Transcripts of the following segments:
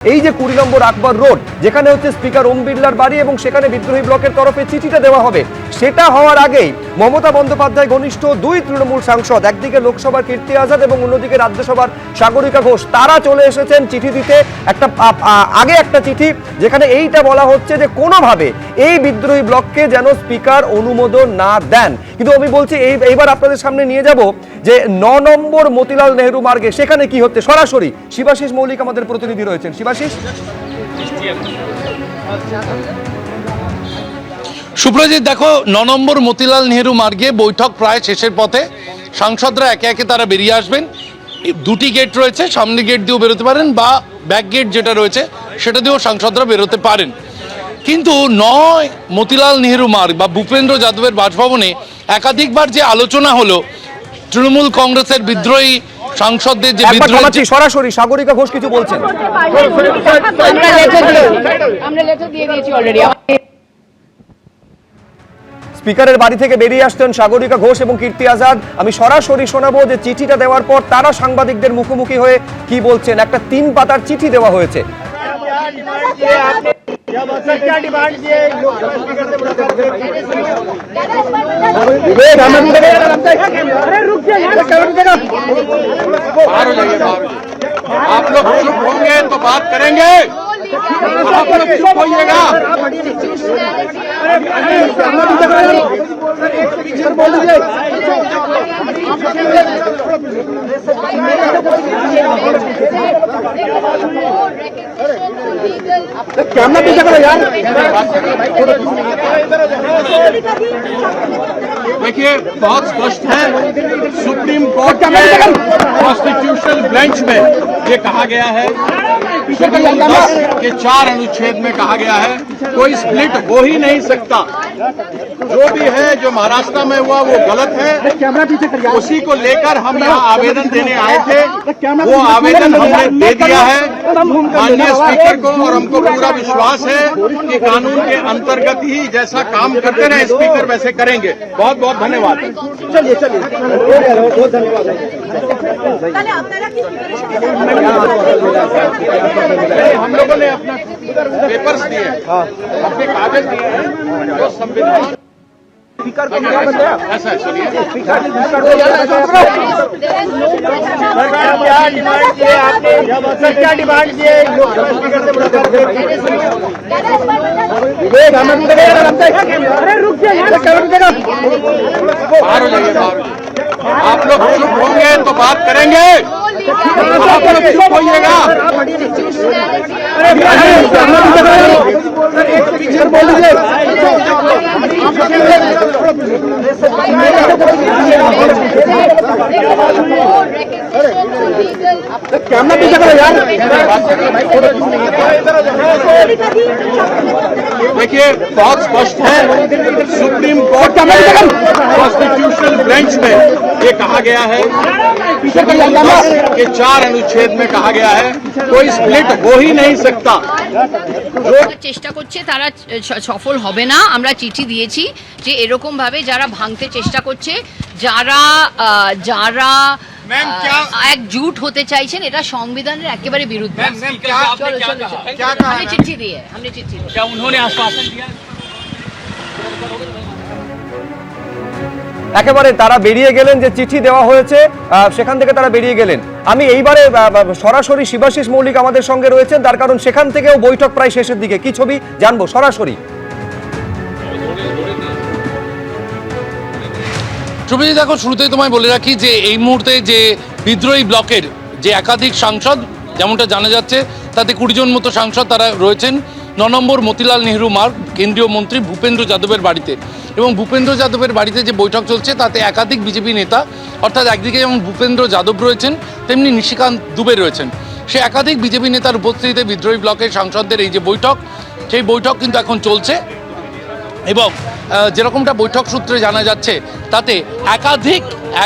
এই যে 20 নম্বর আকবর রোড যেখানে হচ্ছে স্পিকার ওম বিড়লার বাড়ি এবং সেখানে বিদ্রোহী ব্লকের তরফে চিঠিটা দেওয়া হবে, সেটা হওয়ার আগেই মমতা বন্দ্যোপাধ্যায় ঘনিষ্ঠ দুই তৃণমূল সাংসদ, একদিকে লোকসভার কীর্তি আজাদ এবং অন্যদিকে রাজ্যসভার সাগরিকা ঘোষ, তারা চলে এসেছেন চিঠি দিতে। একটা চিঠি যেখানে এইটা বলা হচ্ছে যে কোনোভাবে এই বিদ্রোহী ব্লককে যেন স্পিকার অনুমোদন না দেন। কিন্তু আমি বলছি এইবার আপনাদের সামনে নিয়ে যাব যে 9 নম্বর মতিলাল নেহরু মার্গে সেখানে কি হচ্ছে। সরাসরি শিবাশিস মৌলিক আমাদের প্রতিনিধি রয়েছেন। শিবাশিস। সুপ্রজিৎ, দেখো, 9 নম্বর মতিলাল নেহরু মার্গে বৈঠক প্রায় শেষের পথে। সাংসদরা একে একে তারা বেরিয়ে আসবেন। দুটি গেট রয়েছে, সামনে গেট দিয়েও বেরোতে পারেন বা ব্যাক গেট যেটা রয়েছে সেটা দিয়েও সাংসদরা বেরোতে পারেন। কিন্তু 9 মতিলাল নেহরু মার্গ বা ভূপেন্দ্র যাদবের বাসভবনে একাধিকবার যে আলোচনা হলো তৃণমূল কংগ্রেসের বিদ্রোহী সাংসদদের যে বিদ্রোহী, সরাসরি সাগরিকা ঘোষ কিছু বলছেন। স্পিকারের বাড়ি থেকে বেরিয়ে আসতেন সাগরিকা ঘোষ এবং কীর্তি আজাদ। আমি সরাসরি শোনাবো যে চিঠিটা দেওয়ার পর তারা সাংবাদিকদের মুখোমুখি হয়ে কি বলছেন। একটা 3 পাতার চিঠি দেওয়া হয়েছে। आप लोग चुप होंगे तो बात करेंगे, आप लोग चुप होइएगा। कैमरा पीछे करो यार। देखिए, बहुत स्पष्ट है, सुप्रीम कोर्ट के कॉन्स्टिट्यूशनल बेंच में ये कहा गया है, शेड्यूल 10 के 4 अनुच्छेद में कहा गया है कोई स्प्लिट हो ही नहीं सकता। जो भी है, जो महाराष्ट्र में हुआ वो गलत है। उसी को लेकर हम यहाँ आवेदन देने आए थे, वो आवेदन हमने दे दिया है माननीय स्पीकर को, और हमको पूरा विश्वास है कि कानून के अंतर्गत ही जैसा काम करते रहे स्पीकर वैसे करेंगे। बहुत बहुत धन्यवाद। चलिए चलिए, बहुत धन्यवाद। हम लोगों ने अपना पेपर्स दिए, अपने कागज दिए हैं जो संविधान स्पीकर को ऐसा। चलिए, क्या डिमांड किए बाहर हो जाइए, आप लोग चुप होंगे तो बात करेंगे, आप लोग चुप होइएगा। कैमरा पीछे करो यार। देखिए, बहुत स्पष्ट है, सुप्रीम कोर्ट के कॉन्स्टिट्यूशनल बेंच में ये कहा गया है, शेड्यूल 10 के 4 अनुच्छेद में कहा गया है कोई स्प्लिट हो ही नहीं सकता। চেষ্টা করছে তারা সফল হবে না। আমরা চিঠি দিয়েছি যে এরকম ভাবে যারা ভাঙতে চেষ্টা করছে, যারা যারা একজুট হতে চাইছেন, এটা সংবিধানের একেবারে বিরুদ্ধে। চিঠি দিয়ে একেবারে তারা বেরিয়ে গেলেন, যে চিঠি দেওয়া হয়েছে সেখান থেকে তারা বেরিয়ে গেলেন। আমি এইবারে সরাসরি শিবাশিস মৌলিক আমাদের সঙ্গে রয়েছেন, তার কারণ সেখান থেকেও বৈঠক প্রায় শেষের দিকে। কি ছবি জানবো সরাসরি। সুপ্রজিৎ, দেখো, শুরুতেই তোমায় বলে রাখি যে এই মুহূর্তে যে বিদ্রোহী ব্লকের যে একাধিক সাংসদ, যেমনটা জানা যাচ্ছে তাতে 20 জন মতো সাংসদ তারা রয়েছেন 9 নম্বর মতিলাল নেহরু মার্গ কেন্দ্রীয় মন্ত্রী ভূপেন্দ্র যাদবের বাড়িতে। এবং ভূপেন্দ্র যাদবের বাড়িতে যে বৈঠক চলছে তাতে একাধিক বিজেপি নেতা, অর্থাৎ একদিকে যেমন ভূপেন্দ্র যাদব রয়েছেন তেমনি নিশিকান্ত দুবে রয়েছেন, সে একাধিক বিজেপি নেতার উপস্থিতিতে বিদ্রোহী ব্লকের সাংসদদের এই যে বৈঠক, সেই বৈঠক কিন্তু এখন চলছে। এবং যেরকমটা বৈঠক সূত্রে জানা যাচ্ছে তাতে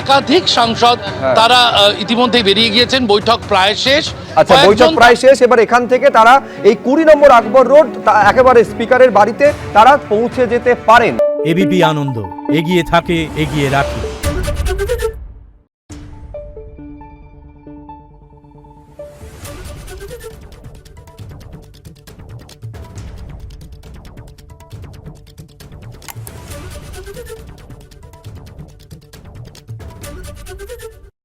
একাধিক সাংসদ তারা ইতিমধ্যেই বেরিয়ে গিয়েছেন। বৈঠক প্রায় শেষ। আচ্ছা, বৈঠক প্রায় শেষ। এবার এখান থেকে তারা এই 20 নম্বর আকবর রোড একেবারে স্পিকারের বাড়িতে তারা পৌঁছে যেতে পারেন। এবিপি আনন্দ, এগিয়ে থাকে, এগিয়ে রাখে।